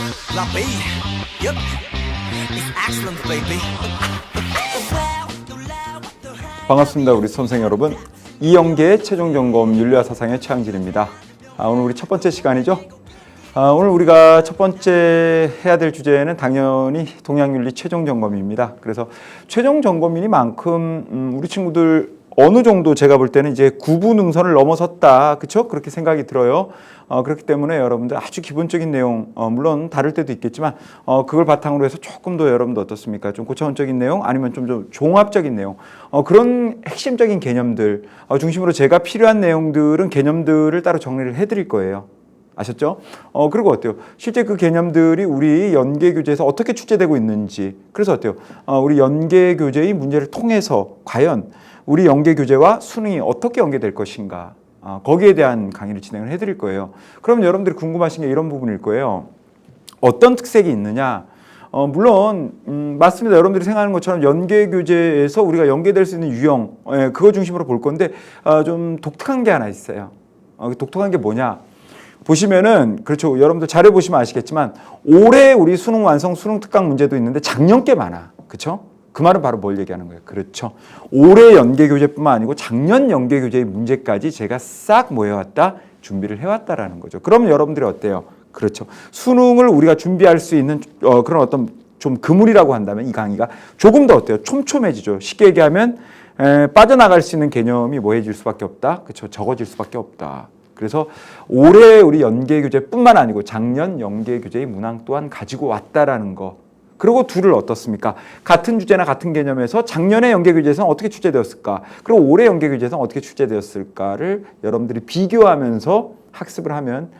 La B. Yep. It's excellent, baby. 반갑습니다. 우리 수험생 여러분. 이영계의 최종 점검 윤리와 사상의 최양진입니다. 오늘 우리 첫 번째 시간이죠. 오늘 우리가 첫 번째 해야 될 주제는 당연히 동양윤리 최종 점검입니다. 그래서 최종 점검이니만큼 우리 친구들 어느 정도 제가 볼 때는 이제 구분응선을 넘어섰다, 그렇죠? 그렇게 생각이 들어요. 그렇기 때문에 여러분들 아주 기본적인 내용, 물론 다를 때도 있겠지만 그걸 바탕으로 해서 조금 더 여러분들 어떻습니까? 좀 고차원적인 내용, 아니면 좀 종합적인 내용, 그런 핵심적인 개념들 중심으로 제가 필요한 내용들은 개념들을 따로 정리를 해드릴 거예요. 아셨죠? 그리고 어때요? 실제 그 개념들이 우리 연계교재에서 어떻게 출제되고 있는지, 그래서 어때요? 우리 연계교재의 문제를 통해서 과연 우리 연계교재와 수능이 어떻게 연계될 것인가, 거기에 대한 강의를 진행을 해드릴 거예요. 그럼 여러분들이 궁금하신 게 이런 부분일 거예요. 어떤 특색이 있느냐? 물론 맞습니다. 여러분들이 생각하는 것처럼 연계교재에서 우리가 연계될 수 있는 유형, 그거 중심으로 볼 건데 좀 독특한 게 하나 있어요. 독특한 게 뭐냐? 보시면은, 그렇죠, 여러분들 자료 보시면 아시겠지만 올해 우리 수능 완성, 수능 특강 문제도 있는데 작년 게 많아. 그렇죠? 그 말은 바로 뭘 얘기하는 거예요? 그렇죠. 올해 연계교재뿐만 아니고 작년 연계교재의 문제까지 제가 싹 모여왔다, 준비를 해왔다라는 거죠. 그러면 여러분들이 어때요? 그렇죠. 수능을 우리가 준비할 수 있는 그런 어떤 좀 그물이라고 한다면 이 강의가 조금 더 어때요? 촘촘해지죠. 쉽게 얘기하면 빠져나갈 수 있는 개념이 뭐해질 수밖에 없다. 그렇죠. 적어질 수밖에 없다. 그래서 올해 우리 연계교재뿐만 아니고 작년 연계교재의 문항 또한 가지고 왔다라는 거. 그리고 둘을 어떻습니까? 같은 주제나 같은 개념에서 작년의 연계교재에서는 어떻게 출제되었을까? 그리고 올해 연계교재에서는 어떻게 출제되었을까를 여러분들이 비교하면서 학습을 하면,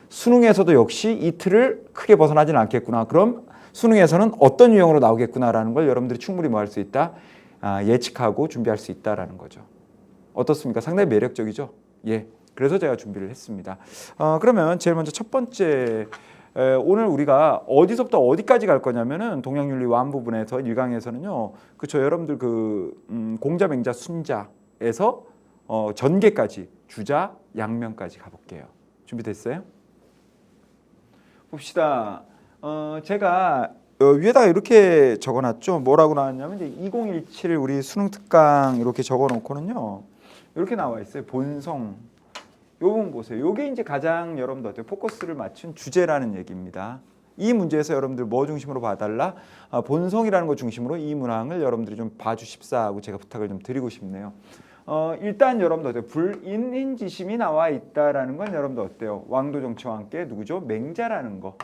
수능에서도 역시 이 틀을 크게 벗어나지는 않겠구나. 그럼 수능에서는 어떤 유형으로 나오겠구나라는 걸 여러분들이 충분히 뭐 할 수 있다? 예측하고 준비할 수 있다라는 거죠. 어떻습니까? 상당히 매력적이죠? 예. 그래서 제가 준비를 했습니다. 그러면 제일 먼저 첫 번째, 오늘 우리가 어디서부터 어디까지 갈 거냐면은 동양윤리 완 부분에서 1강에서는요, 그렇죠, 여러분들 그 공자, 맹자, 순자에서 전개까지, 주자, 양면까지 가볼게요. 준비됐어요? 봅시다. 제가 위에다가 이렇게 적어놨죠. 뭐라고 나왔냐면 이제 2017 우리 수능 특강 이렇게 적어놓고는요, 이렇게 나와 있어요. 본성. 요 부분 보세요. 요게 이제 가장 여러분들 어때요? 포커스를 맞춘 주제라는 얘기입니다. 이 문제에서 여러분들 뭐 중심으로 봐달라? 본성이라는 것 중심으로 이 문항을 여러분들이 좀 봐주십사 하고 제가 부탁을 좀 드리고 싶네요. 일단 여러분들 어때요? 불인인지심이 나와 있다라는 건 여러분들 어때요? 왕도 정치와 함께 누구죠? 맹자라는 거.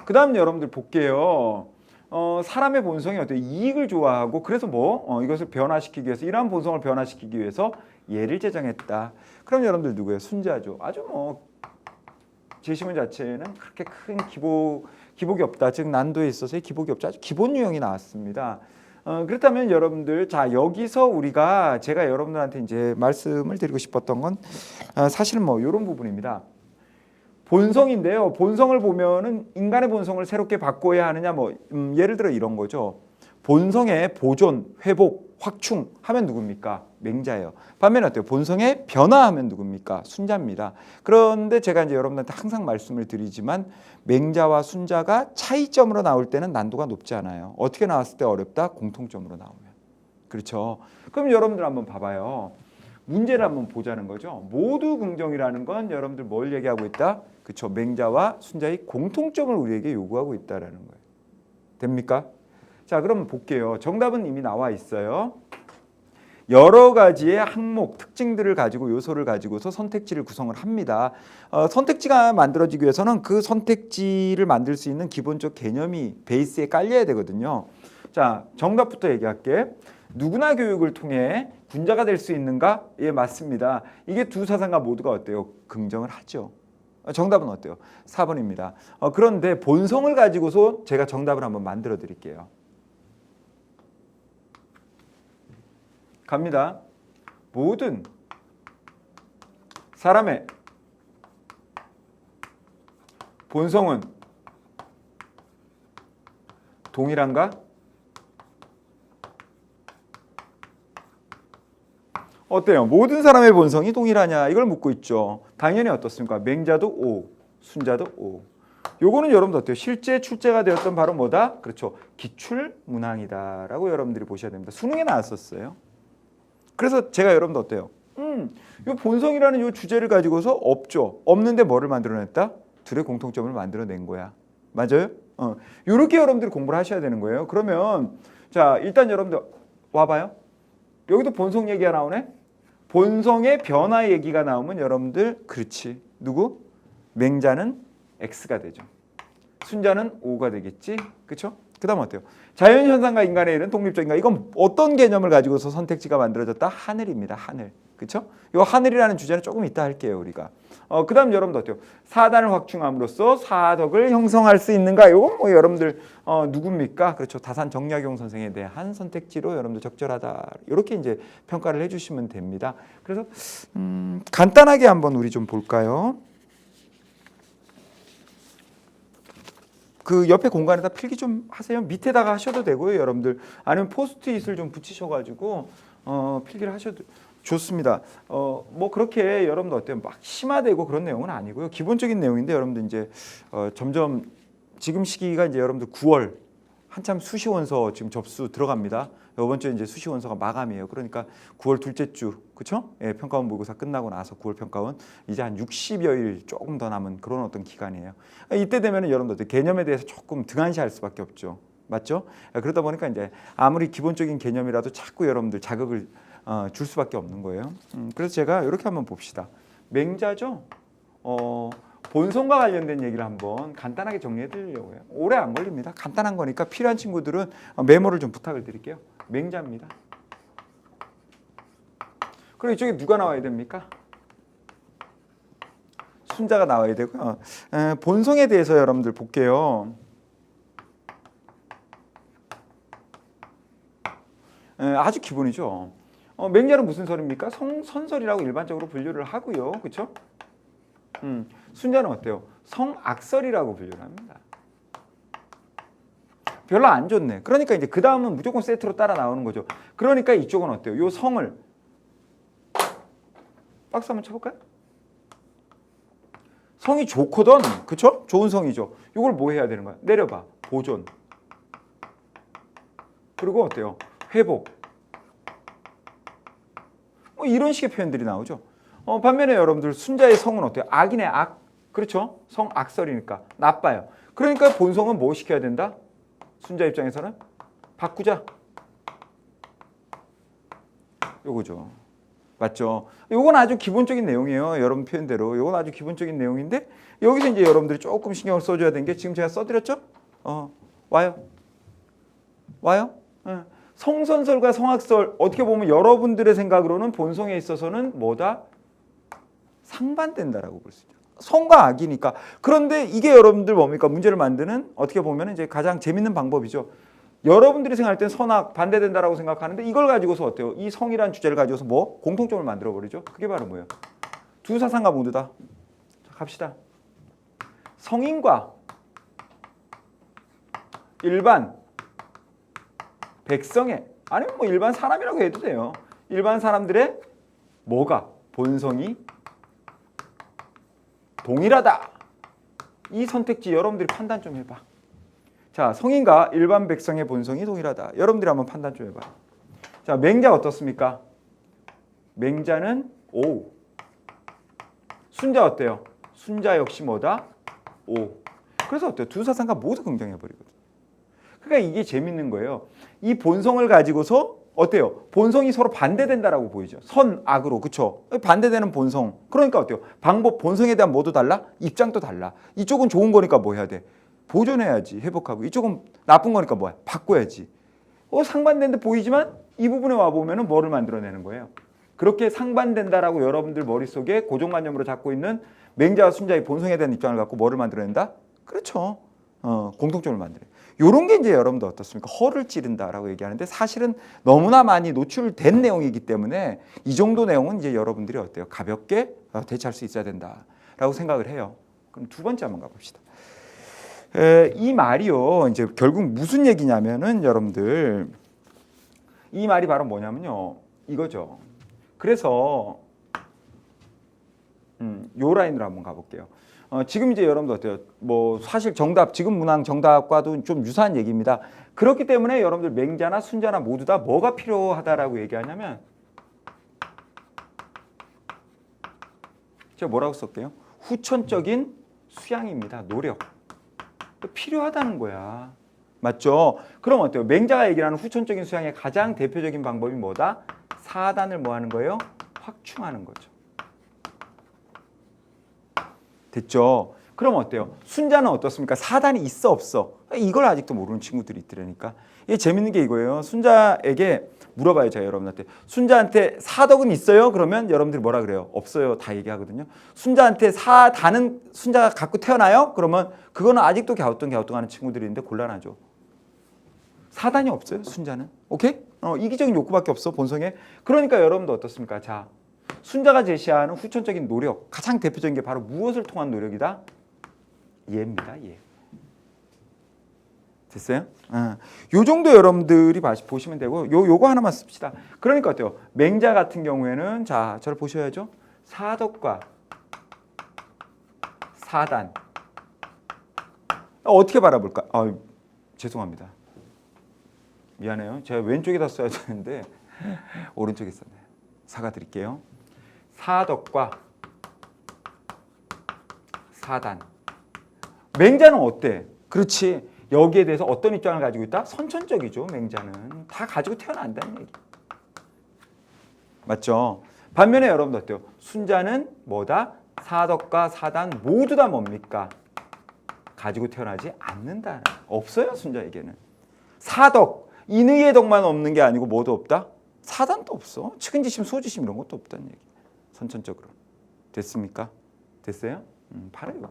그 다음 여러분들 볼게요. 사람의 본성이 어때요? 이익을 좋아하고, 그래서 이것을 변화시키기 위해서, 이러한 본성을 변화시키기 위해서 예를 제정했다. 그럼 여러분들 누구예요? 순자죠. 아주 제시문 자체는 그렇게 큰 기복이 없다. 즉 난도에 있어서의 기복이 없죠. 아주 기본 유형이 나왔습니다. 그렇다면 여러분들, 자, 여기서 제가 여러분들한테 이제 말씀을 드리고 싶었던 건 사실은 이런 부분입니다. 본성인데요. 본성을 보면은 인간의 본성을 새롭게 바꿔야 하느냐, 예를 들어 이런 거죠. 본성의 보존, 회복, 확충 하면 누굽니까? 맹자예요. 반면에 어때요? 본성의 변화하면 누굽니까? 순자입니다. 그런데 제가 이제 여러분한테 항상 말씀을 드리지만 맹자와 순자가 차이점으로 나올 때는 난도가 높지 않아요. 어떻게 나왔을 때 어렵다? 공통점으로 나오면. 그렇죠. 그럼 여러분들 한번 봐봐요. 문제를 한번 보자는 거죠. 모두 긍정이라는 건 여러분들 뭘 얘기하고 있다? 그렇죠. 맹자와 순자의 공통점을 우리에게 요구하고 있다라는 거예요. 됩니까? 자, 그럼 볼게요. 정답은 이미 나와 있어요. 여러 가지의 항목, 특징들을 가지고 요소를 가지고서 선택지를 구성을 합니다. 선택지가 만들어지기 위해서는 그 선택지를 만들 수 있는 기본적 개념이 베이스에 깔려야 되거든요. 자, 정답부터 얘기할게. 누구나 교육을 통해 군자가 될 수 있는가? 예, 맞습니다. 이게 두 사상가 모두가 어때요? 긍정을 하죠. 정답은 어때요? 4번입니다. 그런데 본성을 가지고서 제가 정답을 한번 만들어 드릴게요. 갑니다. 모든 사람의 본성은 동일한가? 어때요? 모든 사람의 본성이 동일하냐 이걸 묻고 있죠. 당연히 어떻습니까? 맹자도 O, 순자도 O. 요거는 여러분들 어때요? 실제 출제가 되었던 바로 뭐다? 그렇죠. 기출문항이다라고 여러분들이 보셔야 됩니다. 수능에 나왔었어요. 그래서 제가 여러분들 어때요? 요 본성이라는 요 주제를 가지고서 없죠. 없는데 뭐를 만들어냈다? 둘의 공통점을 만들어낸 거야. 맞아요? 요렇게 여러분들이 공부를 하셔야 되는 거예요. 그러면 자 일단 여러분들 와봐요. 여기도 본성 얘기가 나오네. 본성의 변화 얘기가 나오면 여러분들 그렇지. 누구? 맹자는 X가 되죠. 순자는 O가 되겠지. 그렇죠? 그 다음 어때요? 자연현상과 인간의 일은 독립적인가? 이건 어떤 개념을 가지고서 선택지가 만들어졌다? 하늘입니다. 하늘. 그렇죠? 이 하늘이라는 주제는 조금 이따 할게요. 우리가. 그 다음 여러분들 어때요? 사단을 확충함으로써 사덕을 형성할 수 있는가? 이건 뭐 여러분들 누굽니까? 그렇죠. 다산 정약용 선생에 대한 선택지로 여러분들 적절하다. 이렇게 이제 평가를 해주시면 됩니다. 그래서 간단하게 한번 우리 좀 볼까요? 그 옆에 공간에다 필기 좀 하세요. 밑에다가 하셔도 되고요, 여러분들. 아니면 포스트잇을 좀 붙이셔가지고 필기를 하셔도 좋습니다. 뭐 그렇게 여러분들 어때요? 막 심화되고 그런 내용은 아니고요. 기본적인 내용인데 여러분들 이제 점점 지금 시기가 이제 여러분들 9월 한참 수시원서 지금 접수 들어갑니다. 이번 주에 이제 수시원서가 마감이에요. 그러니까 9월 둘째 주, 그렇죠? 예, 평가원 모의고사 끝나고 나서 9월 평가원 이제 한 60여일 조금 더 남은 그런 어떤 기간이에요. 이때 되면은 여러분들 개념에 대해서 조금 등한시할 수밖에 없죠. 맞죠? 그러다 보니까 이제 아무리 기본적인 개념이라도 자꾸 여러분들 자극을 줄 수밖에 없는 거예요. 그래서 제가 이렇게 한번 봅시다. 맹자죠. 본성과 관련된 얘기를 한번 간단하게 정리해 드리려고 해요. 오래 안 걸립니다. 간단한 거니까 필요한 친구들은 메모를 좀 부탁을 드릴게요. 맹자입니다. 그리고 이쪽에 누가 나와야 됩니까? 순자가 나와야 되고요. 본성에 대해서 여러분들 볼게요. 아주 기본이죠. 맹자는 무슨 설입니까? 성선설이라고 일반적으로 분류를 하고요. 그렇죠? 순자는 어때요? 성악설이라고 분류를 합니다. 별로 안 좋네. 그러니까 이제 그 다음은 무조건 세트로 따라 나오는 거죠. 그러니까 이쪽은 어때요? 요 성을 박수 한번 쳐볼까요? 성이 좋거든. 그쵸? 좋은 성이죠. 이걸 뭐 해야 되는 거야? 내려봐. 보존. 그리고 어때요? 회복. 뭐 이런 식의 표현들이 나오죠. 반면에 여러분들 순자의 성은 어때요? 악이네, 악. 그렇죠? 성 악설이니까 나빠요. 그러니까 본성은 뭐 시켜야 된다? 순자 입장에서는 바꾸자. 요거죠. 맞죠? 요건 아주 기본적인 내용이에요. 여러분 표현대로. 요건 아주 기본적인 내용인데 여기서 이제 여러분들이 조금 신경을 써줘야 되는 게 지금 제가 써드렸죠? 와요. 와요? 성선설과 성악설 어떻게 보면 여러분들의 생각으로는 본성에 있어서는 뭐다? 상반된다라고 볼 수 있죠. 성과 악이니까. 그런데 이게 여러분들 뭡니까? 문제를 만드는 어떻게 보면 이제 가장 재밌는 방법이죠. 여러분들이 생각할 땐 선악 반대된다라고 생각하는데 이걸 가지고서 어때요? 이 성이라는 주제를 가지고서 뭐 공통점을 만들어 버리죠. 그게 바로 뭐예요? 두 사상가 모두 다. 자, 갑시다. 성인과 일반 백성의 아니면 뭐 일반 사람이라고 해도 돼요. 일반 사람들의 뭐가 본성이 동일하다. 이 선택지 여러분들이 판단 좀 해봐. 자, 성인과 일반 백성의 본성이 동일하다. 여러분들이 한번 판단 좀 해봐요. 자, 맹자 어떻습니까? 맹자는 O. 순자 어때요? 순자 역시 뭐다? O. 그래서 어때요? 두 사상가 모두 긍정해버리거든요. 그러니까 이게 재밌는 거예요. 이 본성을 가지고서 어때요? 본성이 서로 반대된다라고 보이죠. 선, 악으로. 그렇죠? 반대되는 본성. 그러니까 어때요? 방법, 본성에 대한 뭐도 달라? 입장도 달라. 이쪽은 좋은 거니까 뭐 해야 돼? 보존해야지. 회복하고. 이쪽은 나쁜 거니까 뭐야? 바꿔야지. 상반된데 보이지만 이 부분에 와보면 뭐를 만들어내는 거예요? 그렇게 상반된다라고 여러분들 머릿속에 고정관념으로 잡고 있는 맹자와 순자의 본성에 대한 입장을 갖고 뭐를 만들어낸다? 그렇죠. 공통점을 만들어요. 이런 게 이제 여러분들 어떻습니까? 허를 찌른다라고 얘기하는데 사실은 너무나 많이 노출된 내용이기 때문에 이 정도 내용은 이제 여러분들이 어때요? 가볍게 대처할 수 있어야 된다라고 생각을 해요. 그럼 두 번째 한번 가봅시다. 이 말이요, 이제 결국 무슨 얘기냐면은 여러분들 이 말이 바로 뭐냐면요, 이거죠. 그래서 요 라인으로 한번 가볼게요. 지금 이제 여러분들 어때요? 뭐 사실 정답 지금 문항 정답과도 좀 유사한 얘기입니다. 그렇기 때문에 여러분들 맹자나 순자나 모두 다 뭐가 필요하다라고 얘기하냐면 제가 뭐라고 썼게요? 후천적인 수양입니다. 노력. 필요하다는 거야. 맞죠? 그럼 어때요? 맹자가 얘기하는 후천적인 수양의 가장 대표적인 방법이 뭐다? 사단을 뭐 하는 거예요? 확충하는 거죠. 됐죠? 그럼 어때요? 순자는 어떻습니까? 사단이 있어 없어? 이걸 아직도 모르는 친구들이 있더라니까. 이게 재밌는 게 이거예요. 순자에게 물어봐요. 제가 여러분한테. 순자한테 사덕은 있어요? 그러면 여러분들이 뭐라 그래요? 없어요. 다 얘기하거든요. 순자한테 사단은 순자가 갖고 태어나요? 그러면 그거는 아직도 갸우뚱하는 친구들이 있는데 곤란하죠. 사단이 없어요. 순자는. 오케이? 이기적인 욕구밖에 없어. 본성에. 그러니까 여러분도 어떻습니까? 자, 순자가 제시하는 후천적인 노력, 가장 대표적인 게 바로 무엇을 통한 노력이다? 예입니다. 예. 됐어요? 요 정도 여러분들이 보시면 되고 요거 하나만 씁시다. 그러니까 어때요? 맹자 같은 경우에는 자, 저를 보셔야죠. 사덕과 사단. 어떻게 바라볼까? 죄송합니다. 미안해요. 제가 왼쪽에다 써야 되는데 오른쪽에 썼네요. 사과드릴게요. 사덕과 사단. 맹자는 어때? 그렇지. 여기에 대해서 어떤 입장을 가지고 있다? 선천적이죠. 맹자는. 다 가지고 태어난다는 얘기. 맞죠? 반면에 여러분들 어때요? 순자는 뭐다? 사덕과 사단 모두 다 뭡니까? 가지고 태어나지 않는다. 없어요. 순자에게는. 사덕, 인의의 덕만 없는 게 아니고 뭐도 없다? 사단도 없어. 측은지심, 소지심 이런 것도 없다는 얘기. 선천적으로. 됐습니까? 됐어요? 바로 이거.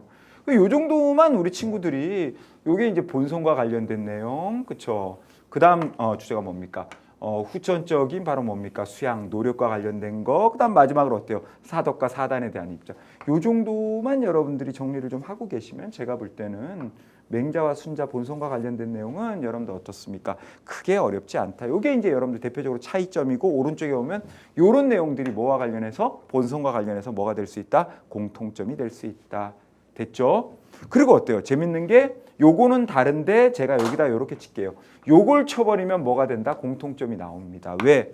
요 정도만 우리 친구들이 요게 이제 본성과 관련된 내용, 그쵸? 그다음 주제가 뭡니까? 후천적인 바로 뭡니까? 수양, 노력과 관련된 거. 그다음 마지막으로 어때요? 사덕과 사단에 대한 입장. 요 정도만 여러분들이 정리를 좀 하고 계시면 제가 볼 때는 맹자와 순자 본성과 관련된 내용은 여러분들 어떻습니까? 크게 어렵지 않다. 요게 이제 여러분들 대표적으로 차이점이고 오른쪽에 오면 요런 내용들이 뭐와 관련해서 본성과 관련해서 뭐가 될 수 있다? 공통점이 될 수 있다. 됐죠? 그리고 어때요? 재밌는 게 요거는 다른데 제가 여기다 이렇게 칠게요. 요걸 쳐버리면 뭐가 된다? 공통점이 나옵니다. 왜?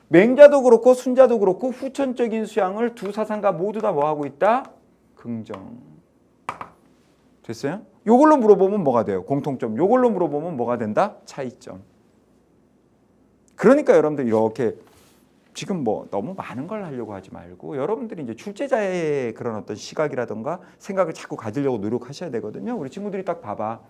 맹자도 그렇고 순자도 그렇고 후천적인 수양을 두 사상가 모두 다 뭐 하고 있다? 긍정. 됐어요? 요걸로 물어보면 뭐가 돼요? 공통점. 요걸로 물어보면 뭐가 된다? 차이점. 그러니까 여러분들 이렇게 지금 뭐 너무 많은 걸 하려고 하지 말고 여러분들이 이제 출제자의 그런 어떤 시각이라든가 생각을 자꾸 가지려고 노력하셔야 되거든요. 우리 친구들이 딱 봐봐.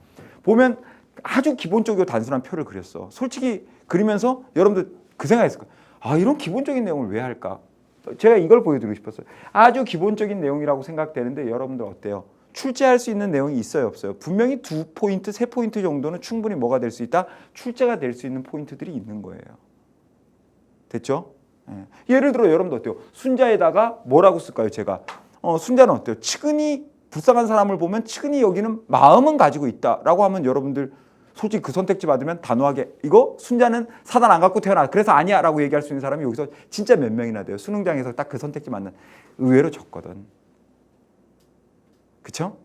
보면 아주 기본적이고 단순한 표를 그렸어. 솔직히 그리면서 여러분들 그 생각했을 거예요. 아, 이런 기본적인 내용을 왜 할까? 제가 이걸 보여드리고 싶었어요. 아주 기본적인 내용이라고 생각되는데 여러분들 어때요? 출제할 수 있는 내용이 있어요, 없어요? 분명히 2포인트, 3포인트 정도는 충분히 뭐가 될 수 있다? 출제가 될 수 있는 포인트들이 있는 거예요. 됐죠? 예를 들어 여러분들 어때요? 순자에다가 뭐라고 쓸까요? 제가 순자는 어때요? 측은히 불쌍한 사람을 보면 측은히 여기는 마음은 가지고 있다라고 하면 여러분들 솔직히 그 선택지 받으면 단호하게 이거 순자는 사단 안 갖고 태어나 그래서 아니야 라고 얘기할 수 있는 사람이 여기서 진짜 몇 명이나 돼요. 수능장에서 딱 그 선택지 맞는 의외로 적거든. 그쵸?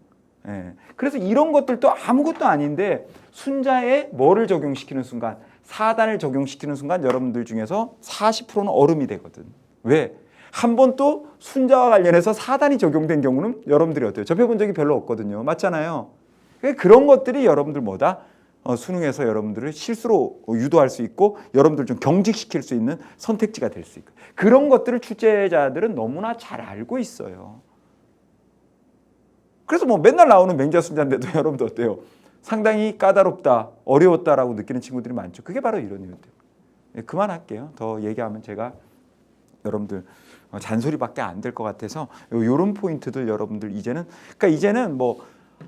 그래서 이런 것들도 아무것도 아닌데 순자에 뭐를 적용시키는 순간 사단을 적용시키는 순간 여러분들 중에서 40%는 얼음이 되거든. 왜? 한 번 또 순자와 관련해서 사단이 적용된 경우는 여러분들이 어때요? 접해본 적이 별로 없거든요. 맞잖아요. 그런 것들이 여러분들 뭐다? 수능에서 여러분들을 실수로 유도할 수 있고 여러분들 좀 경직시킬 수 있는 선택지가 될 수 있고 그런 것들을 출제자들은 너무나 잘 알고 있어요. 그래서 뭐 맨날 나오는 맹자 순자인데도 여러분들 어때요? 상당히 까다롭다, 어려웠다라고 느끼는 친구들이 많죠. 그게 바로 이런 이유들. 그만할게요. 더 얘기하면 제가 여러분들 잔소리밖에 안 될 것 같아서 이런 포인트들 여러분들 이제는 뭐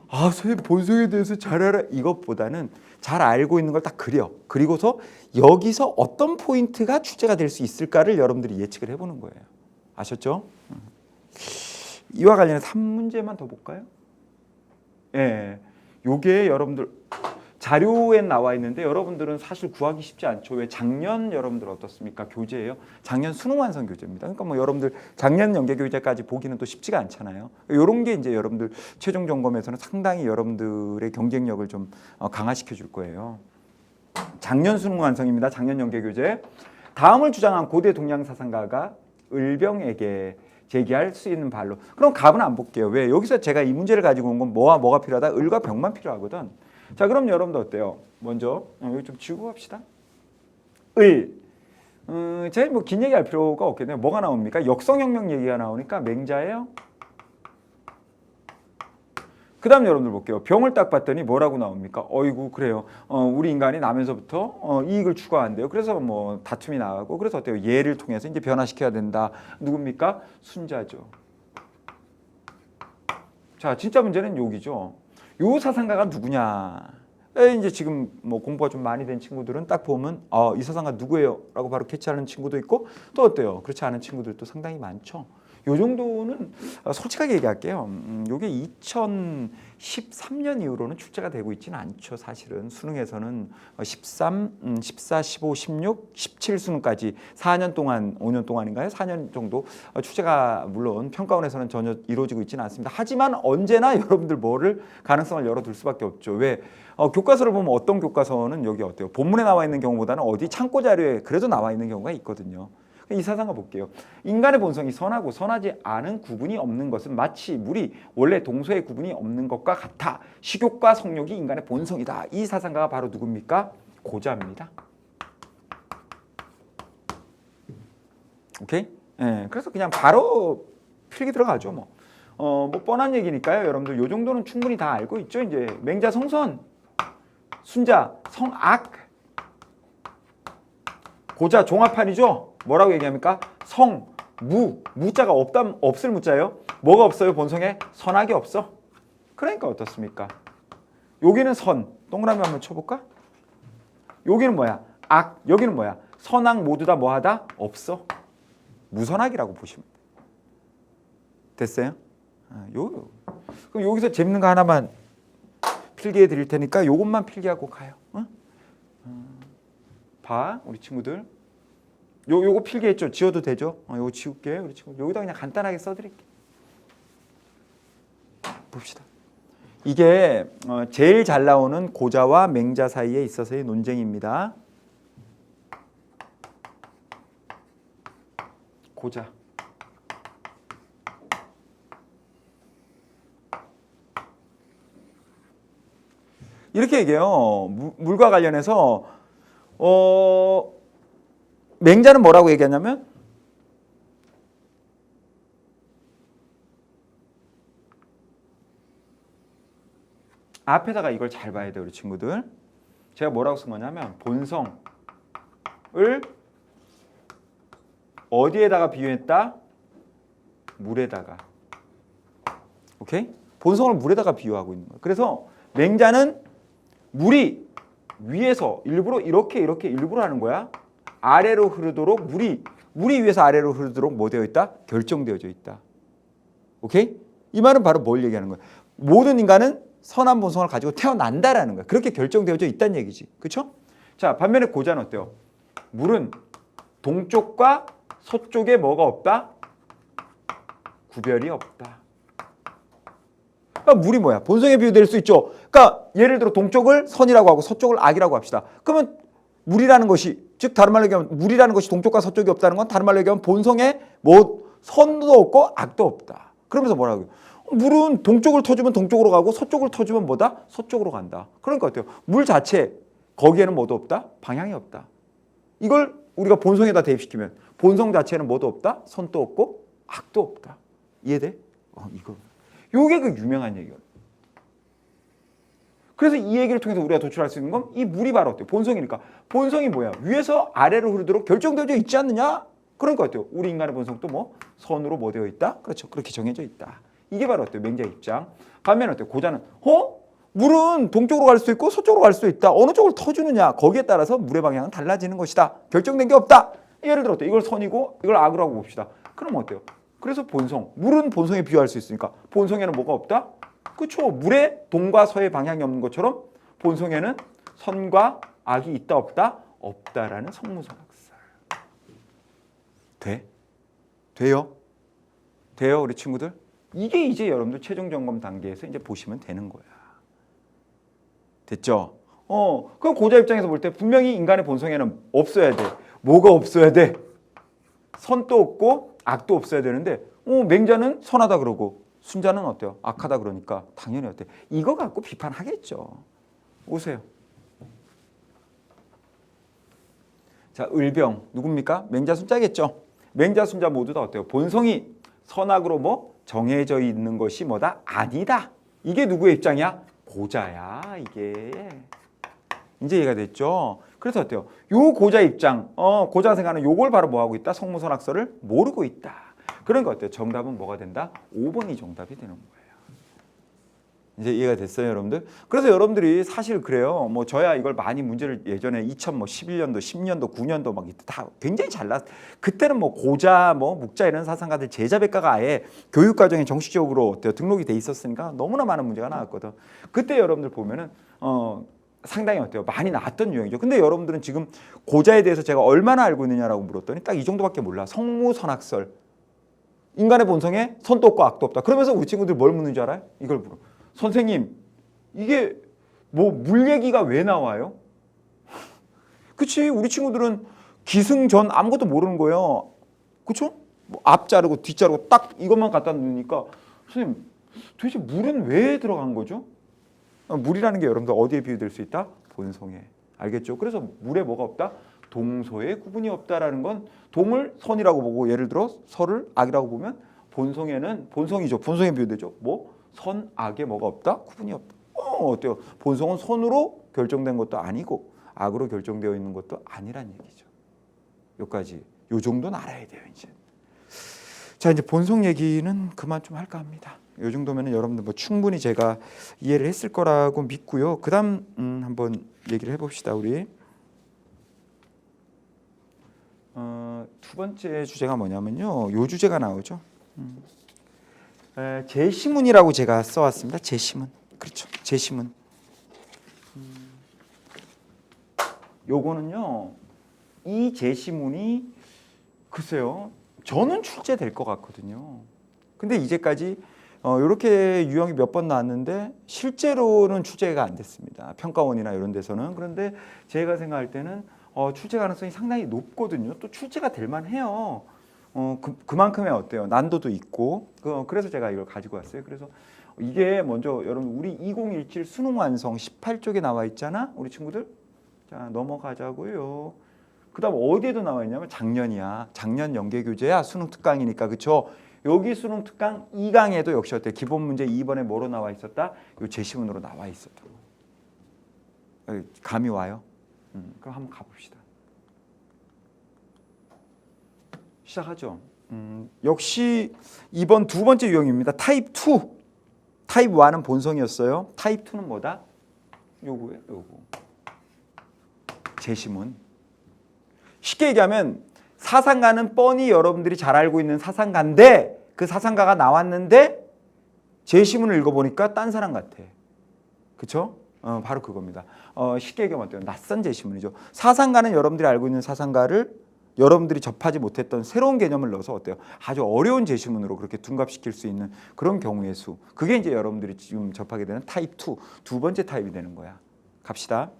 선생님 본성에 대해서 잘 알아 이것보다는 잘 알고 있는 걸 딱 그리고서 여기서 어떤 포인트가 출제가 될 수 있을까를 여러분들이 예측을 해보는 거예요. 아셨죠? 이와 관련해서 한 문제만 더 볼까요? 요게 여러분들 자료에 나와 있는데 여러분들은 사실 구하기 쉽지 않죠. 왜 작년 여러분들 어떻습니까? 교재예요. 작년 수능 완성 교재입니다. 그러니까 뭐 여러분들 작년 연계 교재까지 보기는 또 쉽지가 않잖아요. 이런 게 이제 여러분들 최종 점검에서는 상당히 여러분들의 경쟁력을 좀 강화시켜 줄 거예요. 작년 수능 완성입니다. 작년 연계 교재. 다음을 주장한 고대 동양 사상가가 을병에게 제기할 수 있는 발로. 그럼 갑은 안 볼게요. 왜? 여기서 제가 이 문제를 가지고 온 건 뭐와 뭐가 필요하다? 을과 병만 필요하거든. 자, 그럼 여러분들 어때요? 먼저 여기 좀 지우고 갑시다. 을. 제가 뭐 긴 얘기할 필요가 없겠네요. 뭐가 나옵니까? 역성혁명 얘기가 나오니까 맹자예요. 그 다음 여러분들 볼게요. 병을 딱 봤더니 뭐라고 나옵니까? 어이구 그래요. 우리 인간이 나면서부터 이익을 추구한대요. 그래서 뭐 다툼이 나가고 그래서 어때요? 예를 통해서 이제 변화시켜야 된다. 누굽니까? 순자죠. 자, 진짜 문제는 여기죠. 요 사상가가 누구냐? 이제 지금 뭐 공부가 좀 많이 된 친구들은 딱 보면 이 사상가 누구예요? 라고 바로 캐치하는 친구도 있고 또 어때요? 그렇지 않은 친구들도 상당히 많죠. 요 정도는 솔직하게 얘기할게요. 요게 2013년 이후로는 출제가 되고 있지는 않죠. 사실은 수능에서는 13, 14, 15, 16, 17 수능까지 4년 동안, 5년 동안인가요? 4년 정도 출제가 물론 평가원에서는 전혀 이루어지고 있지는 않습니다. 하지만 언제나 여러분들 뭐를 가능성을 열어둘 수밖에 없죠. 왜? 교과서를 보면 어떤 교과서는 여기 어때요? 본문에 나와 있는 경우보다는 어디 참고 자료에 그래도 나와 있는 경우가 있거든요. 이 사상가 볼게요. 인간의 본성이 선하고 선하지 않은 구분이 없는 것은 마치 물이 원래 동서의 구분이 없는 것과 같아. 식욕과 성욕이 인간의 본성이다. 이 사상가가 바로 누굽니까? 고자입니다. 오케이? 예, 그래서 그냥 바로 필기 들어가죠. 뭐 뻔한 얘기니까요. 여러분들 요 정도는 충분히 다 알고 있죠. 이제 맹자 성선, 순자 성악, 고자 종합판이죠. 뭐라고 얘기합니까? 성, 무자가 없을 무자예요. 뭐가 없어요? 본성에 선악이 없어. 그러니까 어떻습니까? 여기는 선, 동그라미 한번 쳐볼까? 여기는 뭐야? 악, 여기는 뭐야? 선악 모두 다 뭐하다? 없어. 무선악이라고 보시면 됐어요? 그럼 여기서 재밌는 거 하나만 필기해 드릴 테니까 요것만 필기하고 가요. 봐, 우리 친구들. 요거 필기했죠? 지워도 되죠? 요거 지울게, 우리 친구. 여기다 그냥 간단하게 써드릴게. 봅시다. 이게 제일 잘 나오는 고자와 맹자 사이에 있어서의 논쟁입니다. 고자. 이렇게 얘기해요. 물과 관련해서 맹자는 뭐라고 얘기하냐면 앞에다가 이걸 잘 봐야 돼요, 우리 친구들. 제가 뭐라고 쓴 거냐면 본성을 어디에다가 비유했다? 물에다가. 오케이? 본성을 물에다가 비유하고 있는 거예요. 그래서 맹자는 물이 위에서 일부러 이렇게 일부러 하는 거야. 아래로 흐르도록 물이 위에서 아래로 흐르도록 뭐 되어 있다? 결정되어져 있다. 오케이? 이 말은 바로 뭘 얘기하는 거야? 모든 인간은 선한 본성을 가지고 태어난다라는 거야. 그렇게 결정되어져 있다는 얘기지. 그렇죠? 자, 반면에 고자는 어때요? 물은 동쪽과 서쪽에 뭐가 없다? 구별이 없다. 그러니까 물이 뭐야? 본성에 비유될 수 있죠. 그러니까 예를 들어 동쪽을 선이라고 하고 서쪽을 악이라고 합시다. 그러면 물이라는 것이, 즉 다른 말로 얘기하면 물이라는 것이 동쪽과 서쪽이 없다는 건 다른 말로 얘기하면 본성에 뭐 선도 없고 악도 없다. 그러면서 뭐라고요? 물은 동쪽을 터주면 동쪽으로 가고 서쪽을 터주면 뭐다? 서쪽으로 간다. 그러니까 어때요? 물 자체 거기에는 뭐도 없다? 방향이 없다. 이걸 우리가 본성에다 대입시키면 본성 자체는 뭐도 없다? 선도 없고 악도 없다. 이해돼? 이거. 요게 그 유명한 얘기거든. 그래서 이 얘기를 통해서 우리가 도출할 수 있는 건 이 물이 바로 어때요? 본성이니까. 본성이 뭐야? 위에서 아래로 흐르도록 결정되어져 있지 않느냐? 그러니까 어때요? 우리 인간의 본성도 뭐 선으로 뭐 되어 있다? 그렇죠. 그렇게 정해져 있다. 이게 바로 어때요? 맹자의 입장. 반면에 어때요? 고자는 물은 동쪽으로 갈 수 있고 서쪽으로 갈 수 있다. 어느 쪽을 터주느냐? 거기에 따라서 물의 방향은 달라지는 것이다. 결정된 게 없다. 예를 들어 어때요? 이걸 선이고 이걸 악으로 하고 봅시다. 그럼 어때요? 그래서 본성. 물은 본성에 비유할 수 있으니까 본성에는 뭐가 없다? 그렇죠. 물에 동과 서의 방향이 없는 것처럼 본송에는 선과 악이 있다 없다? 없다라는 성무선악설. 돼? 돼요? 돼요, 우리 친구들? 이게 이제 여러분들 최종 점검 단계에서 이제 보시면 되는 거야. 됐죠? 그럼 고자 입장에서 볼 때 분명히 인간의 본성에는 없어야 돼. 뭐가 없어야 돼? 선도 없고 악도 없어야 되는데 맹자는 선하다 그러고 순자는 어때요? 악하다 그러니까 당연히 어때? 이거 갖고 비판하겠죠. 오세요. 자, 을병 누굽니까? 맹자 순자겠죠. 맹자 순자 모두 다 어때요? 본성이 선악으로 뭐 정해져 있는 것이 뭐다? 아니다. 이게 누구의 입장이야? 고자야. 이게 이제 이해가 됐죠. 그래서 어때요? 요 고자 입장, 고자가 생각하는 요걸 바로 뭐 하고 있다? 성무선악설을 모르고 있다. 그러니까 어때요? 정답은 뭐가 된다? 5번이 정답이 되는 거예요. 이제 이해가 됐어요, 여러분들? 그래서 여러분들이 사실 그래요. 뭐 저야 이걸 많이 문제를 예전에 2011년도, 10년도, 9년도 막 이때 다 굉장히 잘났. 그때는 뭐 고자, 뭐 묵자 이런 사상가들 제자백과가 아예 교육 과정에 정식적으로 어때요? 등록이 돼 있었으니까 너무나 많은 문제가 나왔거든. 그때 여러분들 보면은 상당히 어때요? 많이 나왔던 유형이죠. 근데 여러분들은 지금 고자에 대해서 제가 얼마나 알고 있느냐라고 물었더니 딱 이 정도밖에 몰라. 성무선악설. 인간의 본성에 선도 없고 악도 없다. 그러면서 우리 친구들이 뭘 묻는 줄 알아요? 이걸 물어. 선생님, 이게 뭐 물 얘기가 왜 나와요? 그치? 우리 친구들은 기승전 아무것도 모르는 거예요. 그쵸? 뭐 앞 자르고 뒷 자르고 딱 이것만 갖다 놓으니까 선생님, 도대체 물은 왜 들어간 거죠? 물이라는 게 여러분들 어디에 비유될 수 있다? 본성에. 알겠죠? 그래서 물에 뭐가 없다? 동소에 구분이 없다라는 건 동을 선이라고 보고 예를 들어 서를 악이라고 보면 본성에는 본성이죠. 본성에 비유되죠. 뭐? 선, 악에 뭐가 없다? 구분이 없다. 어때요? 본성은 선으로 결정된 것도 아니고 악으로 결정되어 있는 것도 아니란 얘기죠. 여기까지. 요 정도는 알아야 돼요, 이제. 자, 이제 본성 얘기는 그만 좀 할까 합니다. 요 정도면은 여러분들 뭐 충분히 제가 이해를 했을 거라고 믿고요. 그다음 한번 얘기를 해봅시다, 우리. 두 번째 주제가 뭐냐면요. 요 주제가 나오죠. 제시문이라고 제가 써왔습니다. 제시문. 그렇죠. 제시문. 요거는요. 이 제시문이 글쎄요. 저는 출제될 것 같거든요. 근데 이제까지 이렇게 유형이 몇 번 나왔는데 실제로는 출제가 안 됐습니다. 평가원이나 이런 데서는. 그런데 제가 생각할 때는 출제 가능성이 상당히 높거든요. 또 출제가 될 만해요. 그만큼의 어때요? 난도도 있고. 그래서 제가 이걸 가지고 왔어요. 그래서 이게 먼저 여러분 우리 2017 수능 완성 18쪽에 나와 있잖아. 우리 친구들. 자, 넘어가자고요. 그다음 어디에도 나와 있냐면 작년이야. 작년 연계 교재야. 수능 특강이니까. 그렇죠? 여기 수능 특강 2강에도 역시 어때? 기본 문제 2번에 뭐로 나와 있었다? 요 제시문으로 나와 있었다. 감이 와요? 그럼 한번 가봅시다. 시작하죠. 역시 이번 두 번째 유형입니다. 타입 2. 타입 1은 본성이었어요. 타입 2는 뭐다? 요거예요. 요거. 제시문. 쉽게 얘기하면 사상가는 뻔히 여러분들이 잘 알고 있는 사상가인데 그 사상가가 나왔는데 제시문을 읽어보니까 딴 사람 같아. 그쵸? 바로 그겁니다. 쉽게 얘기하면 어때요? 낯선 제시문이죠. 사상가는 여러분들이 알고 있는 사상가를 여러분들이 접하지 못했던 새로운 개념을 넣어서 어때요? 아주 어려운 제시문으로 그렇게 둔갑시킬 수 있는 그런 경우의 수. 그게 이제 여러분들이 지금 접하게 되는 타입 2. 두 번째 타입이 되는 거야. 갑시다.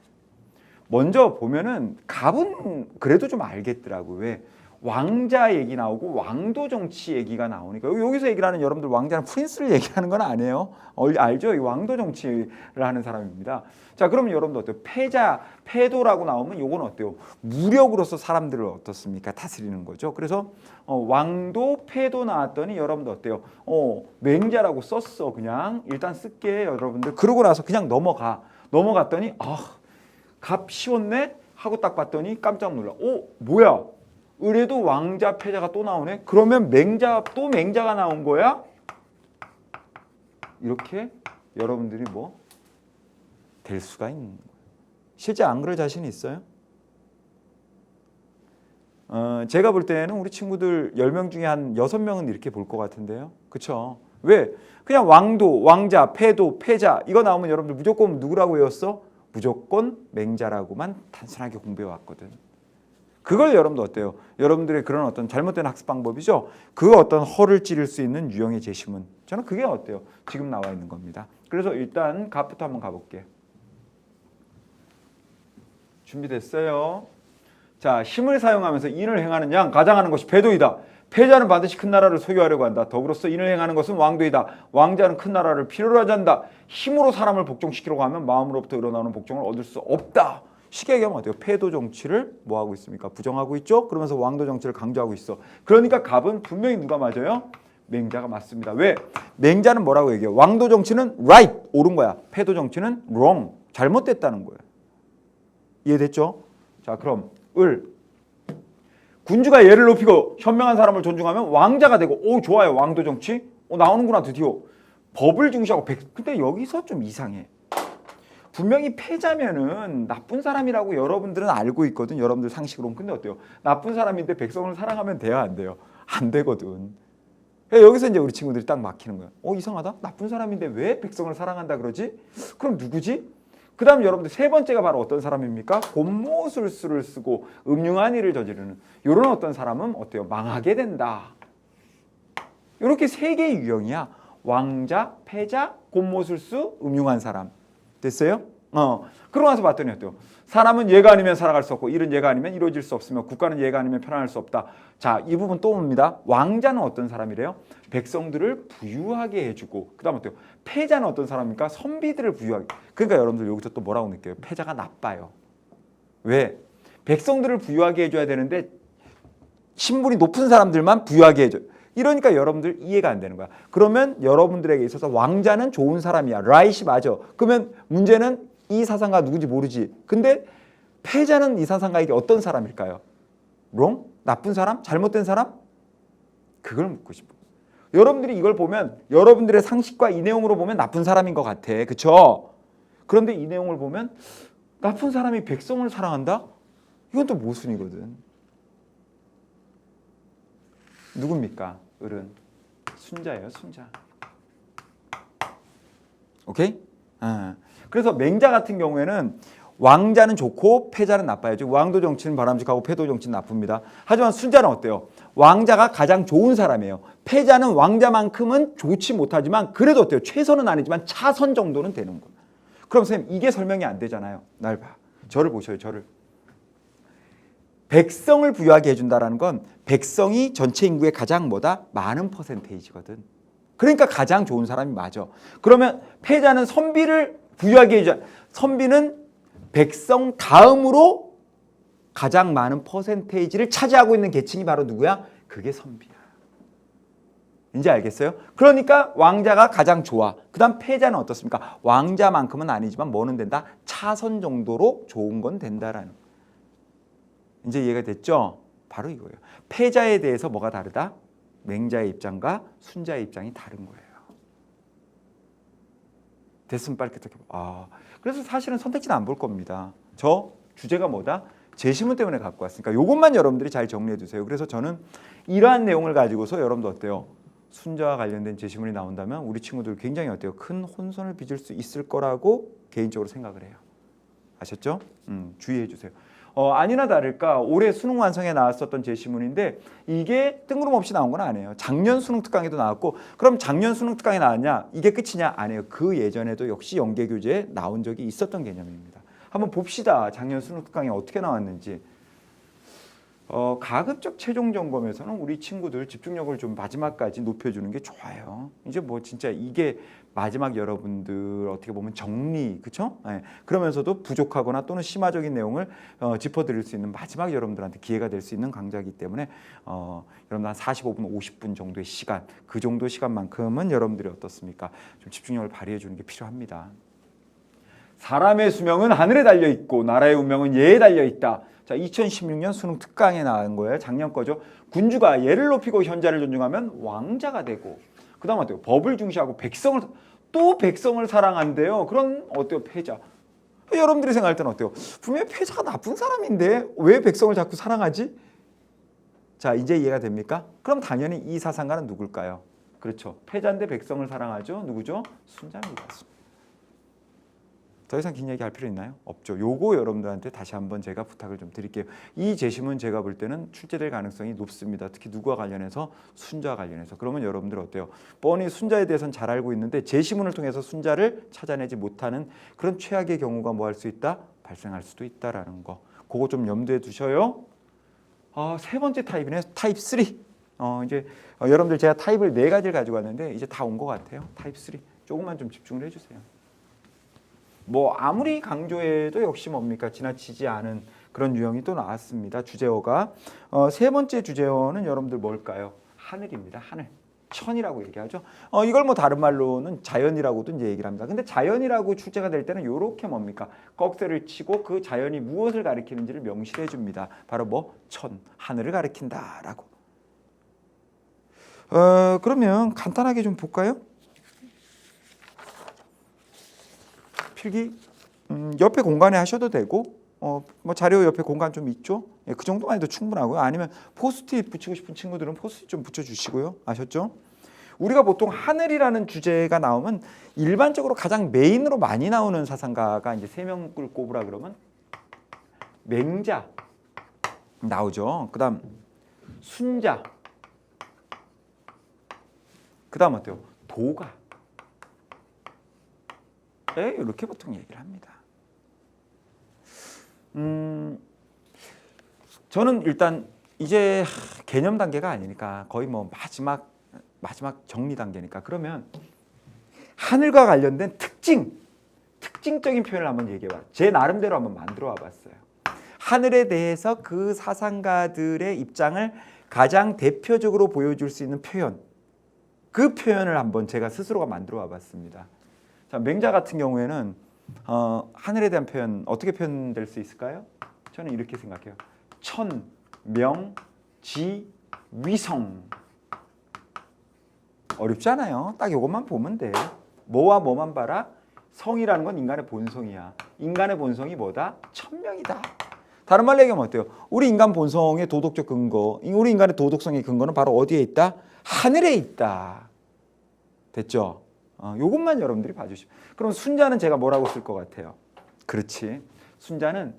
먼저 보면은 갑은 그래도 좀 알겠더라고. 왜? 왕자 얘기 나오고 왕도 정치 얘기가 나오니까 여기서 얘기를 하는 여러분들 왕자는 프린스를 얘기하는 건 아니에요. 알죠? 이 왕도 정치를 하는 사람입니다. 자, 그러면 여러분들 어때요? 패자, 패도라고 나오면 요건 어때요? 무력으로서 사람들을 어떻습니까? 다스리는 거죠. 그래서 왕도, 패도 나왔더니 여러분들 어때요? 맹자라고 썼어. 그냥 일단 쓸게 여러분들. 그러고 나서 그냥 넘어갔더니 갑 쉬웠네? 하고 딱 봤더니 깜짝 놀라. 뭐야? 의뢰도 왕자, 패자가 또 나오네? 그러면 맹자가 나온 거야? 이렇게 여러분들이 뭐 될 수가 있는 거예요. 실제 안 그럴 자신이 있어요? 제가 볼 때는 우리 친구들 10명 중에 한 6명은 이렇게 볼 것 같은데요. 그쵸? 왜? 그냥 왕도, 왕자, 패도, 패자 이거 나오면 여러분들 무조건 누구라고 외웠어? 무조건 맹자라고만 단순하게 공부해 왔거든. 그걸 여러분도 어때요? 여러분들의 그런 어떤 잘못된 학습 방법이죠. 그 어떤 허를 찌를 수 있는 유형의 제시문. 저는 그게 어때요? 지금 나와 있는 겁니다. 그래서 일단 갑부터 한번 가볼게요. 준비됐어요? 자, 힘을 사용하면서 인을 행하는 양 가장하는 것이 패도이다. 패자는 반드시 큰 나라를 소유하려고 한다. 더불어서 인을 행하는 것은 왕도이다. 왕자는 큰 나라를 필요로 하지 않는다. 힘으로 사람을 복종시키려고 하면 마음으로부터 우러나오는 복종을 얻을 수 없다. 쉽게 얘기하면 어때요? 패도 정치를 뭐 하고 있습니까? 부정하고 있죠? 그러면서 왕도 정치를 강조하고 있어. 그러니까 갑은 분명히 누가 맞아요? 맹자가 맞습니다. 왜? 맹자는 뭐라고 얘기해요? 왕도 정치는 right, 옳은 거야. 패도 정치는 wrong, 잘못됐다는 거예요. 이해됐죠? 자, 그럼 을. 군주가 예를 높이고 현명한 사람을 존중하면 왕자가 되고, 오 좋아요. 왕도 정치 나오는구나 드디어. 법을 중시하고 근데 여기서 좀 이상해. 분명히 패자면은 나쁜 사람이라고 여러분들은 알고 있거든. 여러분들 상식으로는. 근데 어때요? 나쁜 사람인데 백성을 사랑하면 돼요, 안 돼요? 안 되거든. 여기서 이제 우리 친구들이 딱 막히는 거야. 이상하다. 나쁜 사람인데 왜 백성을 사랑한다 그러지? 그럼 누구지? 그 다음 여러분들 세 번째가 바로 어떤 사람입니까? 곤모술수를 쓰고 음흉한 일을 저지르는 이런 어떤 사람은 어때요? 망하게 된다. 이렇게 세 개의 유형이야. 왕자, 패자, 곤모술수, 음흉한 사람. 됐어요? 그러고 나서 봤더니 어때요? 사람은 얘가 아니면 살아갈 수 없고 일은 얘가 아니면 이루어질 수 없으며 국가는 얘가 아니면 편안할 수 없다. 자, 이 부분 또 옵니다. 왕자는 어떤 사람이래요? 백성들을 부유하게 해주고, 그 다음 어때요? 패자는 어떤 사람입니까? 선비들을 부유하게. 그러니까 여러분들 여기서 또 뭐라고 느껴요? 패자가 나빠요. 왜? 백성들을 부유하게 해줘야 되는데 신분이 높은 사람들만 부유하게 해줘요. 이러니까 여러분들 이해가 안 되는 거야. 그러면 여러분들에게 있어서 왕자는 좋은 사람이야. 라이시 맞아. 그러면 문제는 이 사상가 누군지 모르지. 근데 패자는 이 사상가에게 어떤 사람일까요? wrong? 나쁜 사람? 잘못된 사람? 그걸 묻고 싶어. 여러분들이 이걸 보면 여러분들의 상식과 이 내용으로 보면 나쁜 사람인 것 같아. 그쵸? 그런데 이 내용을 보면 나쁜 사람이 백성을 사랑한다? 이건 또 모순이거든. 누굽니까? 을은 순자예요. 순자. 오케이? 그래서 맹자 같은 경우에는 왕자는 좋고 패자는 나빠요. 즉 왕도 정치는 바람직하고 패도 정치는 나쁩니다. 하지만 순자는 어때요? 왕자가 가장 좋은 사람이에요. 패자는 왕자만큼은 좋지 못하지만 그래도 어때요? 최선은 아니지만 차선 정도는 되는 거예요. 그럼 선생님 이게 설명이 안 되잖아요. 날 봐. 저를 보셔요. 저를. 백성을 부유하게 해준다는 건 백성이 전체 인구의 가장 뭐다? 많은 퍼센테이지거든. 그러니까 가장 좋은 사람이 맞아. 그러면 패자는 선비를 부유하게 해주자. 선비는 백성 다음으로 가장 많은 퍼센테이지를 차지하고 있는 계층이 바로 누구야? 그게 선비야. 이제 알겠어요? 그러니까 왕자가 가장 좋아. 그 다음 패자는 어떻습니까? 왕자만큼은 아니지만 뭐는 된다? 차선 정도로 좋은 건 된다라는. 이제 이해가 됐죠? 바로 이거예요. 패자에 대해서 뭐가 다르다? 맹자의 입장과 순자의 입장이 다른 거예요. 됐으면 빨리 끄떡해. 그래서 사실은 선택지는 안 볼 겁니다. 저 주제가 뭐다? 제시문 때문에 갖고 왔으니까 이것만 여러분들이 잘 정리해 두세요. 그래서 저는 이러한 내용을 가지고서 여러분도 어때요? 순자와 관련된 제시문이 나온다면 우리 친구들 굉장히 어때요? 큰 혼선을 빚을 수 있을 거라고 개인적으로 생각을 해요. 아셨죠? 주의해 주세요. 아니나 다를까 올해 수능 완성에 나왔었던 제시문인데 이게 뜬구름없이 나온 건 아니에요. 작년 수능 특강에도 나왔고, 그럼 작년 수능 특강에 나왔냐? 이게 끝이냐? 아니에요. 그 예전에도 역시 연계교재에 나온 적이 있었던 개념입니다. 한번 봅시다. 작년 수능 특강에 어떻게 나왔는지. 가급적 최종 점검에서는 우리 친구들 집중력을 좀 마지막까지 높여주는 게 좋아요. 이제 뭐 진짜 이게 마지막 여러분들 어떻게 보면 정리, 그렇죠? 네. 그러면서도 부족하거나 또는 심화적인 내용을 짚어드릴 수 있는 마지막 여러분들한테 기회가 될 수 있는 강좌이기 때문에 여러분 한 45분, 50분 정도의 시간, 그 정도 시간만큼은 여러분들이 어떻습니까? 좀 집중력을 발휘해 주는 게 필요합니다. 사람의 수명은 하늘에 달려 있고 나라의 운명은 예에 달려 있다. 자, 2016년 수능 특강에 나온 거예요. 작년 거죠. 군주가 예를 높이고 현자를 존중하면 왕자가 되고, 그 다음 어때요? 법을 중시하고 백성을 사랑한대요. 그런 어때요? 패자. 여러분들이 생각할 때는 어때요? 분명히 패자가 나쁜 사람인데 왜 백성을 자꾸 사랑하지? 자, 이제 이해가 됩니까? 그럼 당연히 이 사상가는 누굴까요? 그렇죠. 패자인데 백성을 사랑하죠. 누구죠? 순자입니다. 더 이상 긴 얘기 할 필요 있나요? 없죠. 요거 여러분들한테 다시 한번 제가 부탁을 좀 드릴게요. 이 제시문 제가 볼 때는 출제될 가능성이 높습니다. 특히 누구와 관련해서? 순자와 관련해서. 그러면 여러분들 어때요? 뻔히 순자에 대해서는 잘 알고 있는데 제시문을 통해서 순자를 찾아내지 못하는 그런 최악의 경우가 뭐 할 수 있다? 발생할 수도 있다라는 거. 그거 좀 염두에 두셔요. 세 번째 타입이네. 타입 3. 이제 여러분들 제가 타입을 4가지를 가지고 왔는데 이제 다 온 것 같아요. 타입 3. 조금만 좀 집중을 해주세요. 뭐 아무리 강조해도 역시 뭡니까? 지나치지 않은 그런 유형이 또 나왔습니다. 주제어가. 세 번째 주제어는 여러분들 뭘까요? 하늘입니다. 하늘. 천이라고 얘기하죠. 이걸 뭐 다른 말로는 자연이라고도 이제 얘기를 합니다. 근데 자연이라고 출제가 될 때는 이렇게 뭡니까? 꺽쇠를 치고 그 자연이 무엇을 가리키는지를 명시해 줍니다. 바로 뭐? 천, 하늘을 가리킨다라고. 그러면 간단하게 좀 볼까요? 필기 옆에 공간에 하셔도 되고 뭐 자료 옆에 공간 좀 있죠. 예, 그 정도만 해도 충분하고요. 아니면 포스트잇 붙이고 싶은 친구들은 포스트잇 좀 붙여주시고요. 아셨죠? 우리가 보통 하늘이라는 주제가 나오면 일반적으로 가장 메인으로 많이 나오는 사상가가 이제 3명을 꼽으라 그러면 맹자 나오죠. 그다음 순자, 그다음 어때요? 도가. 이렇게 보통 얘기를 합니다. 저는 일단 이제 개념 단계가 아니니까 거의 뭐 마지막 정리 단계니까 그러면 하늘과 관련된 특징적인 표현을 한번 얘기해봐. 제 나름대로 한번 만들어 와봤어요. 하늘에 대해서 그 사상가들의 입장을 가장 대표적으로 보여줄 수 있는 표현, 그 표현을 한번 제가 스스로가 만들어 와봤습니다. 자, 맹자 같은 경우에는 하늘에 대한 표현 어떻게 표현될 수 있을까요? 저는 이렇게 생각해요. 천, 명, 지, 위성. 어렵잖아요. 딱 이것만 보면 돼. 뭐와 뭐만 봐라? 성이라는 건 인간의 본성이야. 인간의 본성이 뭐다? 천명이다. 다른 말로 얘기하면 어때요? 우리 인간 본성의 도덕적 근거, 우리 인간의 도덕성의 근거는 바로 어디에 있다? 하늘에 있다. 됐죠? 요것만 여러분들이 봐주시면. 그럼 순자는 제가 뭐라고 쓸 것 같아요? 그렇지. 순자는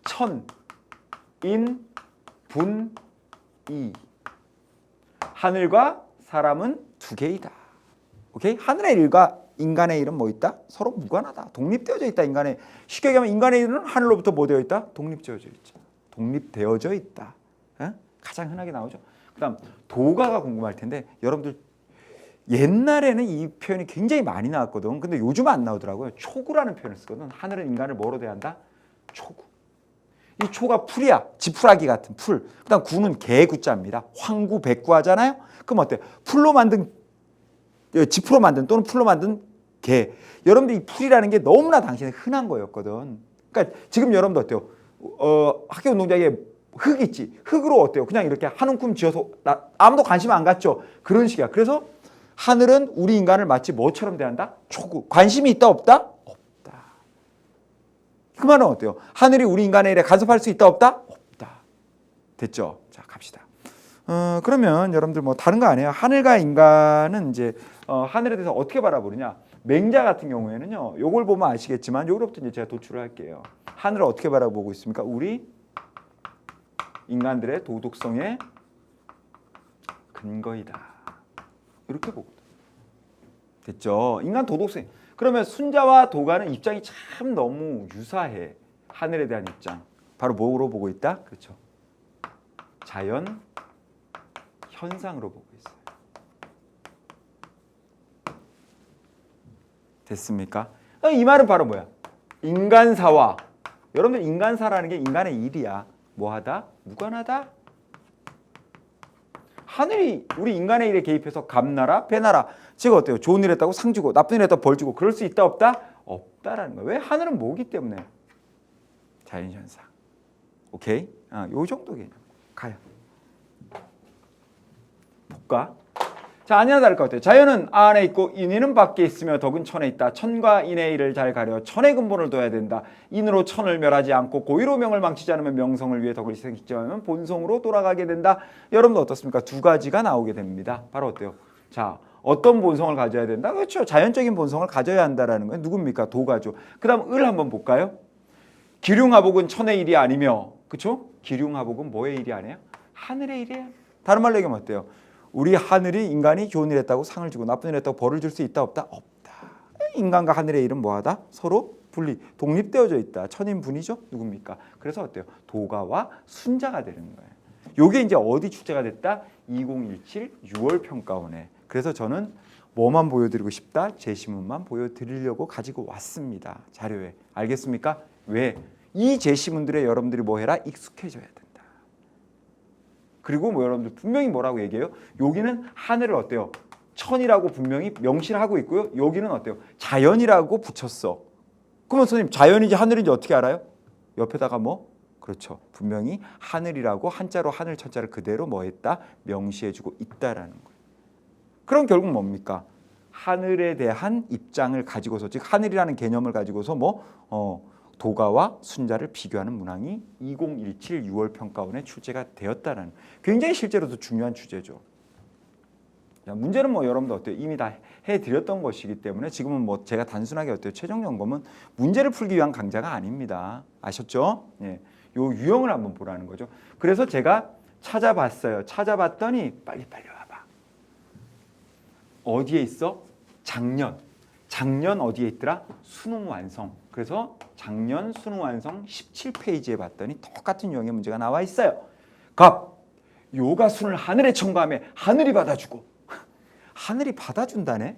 천, 인, 분, 이. 하늘과 사람은 두 개이다. 오케이? 하늘의 일과 인간의 일은 뭐 있다? 서로 무관하다. 독립되어져 있다. 인간의 쉽게 얘기하면 인간의 일은 하늘로부터 뭐 되어 있다? 독립되어져 있죠. 독립되어져 있다. 가장 흔하게 나오죠. 그다음 도가가 궁금할 텐데 여러분들 옛날에는 이 표현이 굉장히 많이 나왔거든. 근데 요즘 안 나오더라고요. 초구라는 표현을 쓰거든. 하늘은 인간을 뭐로 대한다? 초구. 이 초가 풀이야. 지푸라기 같은 풀. 그다음 구는 개구자입니다. 황구, 백구 하잖아요. 그럼 어때? 풀로 만든 지푸로 만든 또는 풀로 만든 개. 여러분들 이 풀이라는 게 너무나 당신의 흔한 거였거든. 그러니까 지금 여러분들 어때요? 학교 운동장에 흙 있지. 흙으로 어때요? 그냥 이렇게 한 움큼 지어서 아무도 관심 안 갖죠. 그런 식이야. 그래서 하늘은 우리 인간을 마치 뭐처럼 대한다? 초구. 관심이 있다 없다? 없다. 그 말은 어때요? 하늘이 우리 인간의 일에 간섭할 수 있다 없다? 없다. 됐죠? 자, 갑시다. 그러면 여러분들 뭐 다른 거 아니에요. 하늘과 인간은 이제 하늘에 대해서 어떻게 바라보느냐. 맹자 같은 경우에는요. 요걸 보면 아시겠지만 요거부터 이제 제가 도출을 할게요. 하늘을 어떻게 바라보고 있습니까? 우리 인간들의 도덕성의 근거이다. 이렇게 보거든. 됐죠? 인간 도덕성. 그러면 순자와 도가는 입장이 참 너무 유사해. 하늘에 대한 입장. 바로 뭐로 보고 있다? 그렇죠. 자연 현상으로 보고 있어요. 됐습니까? 이 말은 바로 뭐야? 인간사와. 여러분들 인간사라는 게 인간의 일이야. 뭐하다? 무관하다? 하늘이 우리 인간의 일에 개입해서 감나라, 배나라. 제가 어때요? 좋은 일 했다고 상 주고 나쁜 일 했다고 벌 주고 그럴 수 있다 없다? 없다라는 거예요. 왜? 하늘은 뭐기 때문에? 자연현상. 오케이? 요 정도 개념. 가요. 볼까? 자, 아니나 다를 것 같아요. 자연은 안에 있고 인은 밖에 있으며 덕은 천에 있다. 천과 인의 일을 잘 가려 천의 근본을 둬야 된다. 인으로 천을 멸하지 않고 고의로 명을 망치지 않으면 명성을 위해 덕을 희생시키면 본성으로 돌아가게 된다. 여러분도 어떻습니까? 두 가지가 나오게 됩니다. 바로 어때요? 자, 어떤 본성을 가져야 된다? 그렇죠. 자연적인 본성을 가져야 한다라는 거예요. 누굽니까? 도가죠. 그 다음 을 한번 볼까요? 기륭하복은 천의 일이 아니며, 그렇죠? 기륭하복은 뭐의 일이 아니에요? 하늘의 일이에요. 다른 말로 얘기하면 어때요? 우리 하늘이 인간이 좋은 일 했다고 상을 주고 나쁜 일 했다고 벌을 줄 수 있다 없다? 없다. 인간과 하늘의 일은 뭐하다? 서로 분리, 독립되어져 있다. 천인분이죠. 누굽니까? 그래서 어때요? 도가와 순자가 되는 거예요. 요게 이제 어디 출제가 됐다? 2017 6월 평가원에. 그래서 저는 뭐만 보여드리고 싶다? 제시문만 보여드리려고 가지고 왔습니다. 자료에. 알겠습니까? 왜? 이 제시문들에 여러분들이 뭐 해라? 익숙해져야 된다. 그리고 뭐 여러분들 분명히 뭐라고 얘기해요? 여기는 하늘을 어때요? 천이라고 분명히 명시하고 있고요. 여기는 어때요? 자연이라고 붙였어. 그러면 선생님 자연인지 하늘인지 어떻게 알아요? 옆에다가 뭐? 그렇죠. 분명히 하늘이라고 한자로 하늘 천자를 그대로 뭐 했다? 명시해주고 있다라는 거예요. 그럼 결국 뭡니까? 하늘에 대한 입장을 가지고서, 즉 하늘이라는 개념을 가지고서 도가와 순자를 비교하는 문항이 2017 6월 평가원에 출제가 되었다는 굉장히 실제로도 중요한 주제죠. 문제는 뭐 여러분들 어때요? 이미 다 해드렸던 것이기 때문에 지금은 뭐 제가 단순하게 어때요? 최종 점검은 문제를 풀기 위한 강좌가 아닙니다. 아셨죠? 예. 요 유형을 한번 보라는 거죠. 그래서 제가 찾아봤어요. 찾아봤더니 빨리 와봐. 어디에 있어? 작년 어디에 있더라? 수능 완성. 그래서 작년 수능 완성 17페이지에 봤더니 똑같은 유형의 문제가 나와 있어요. 요가 순을 하늘에 첨가하며 하늘이 받아주고 하늘이 받아준다네?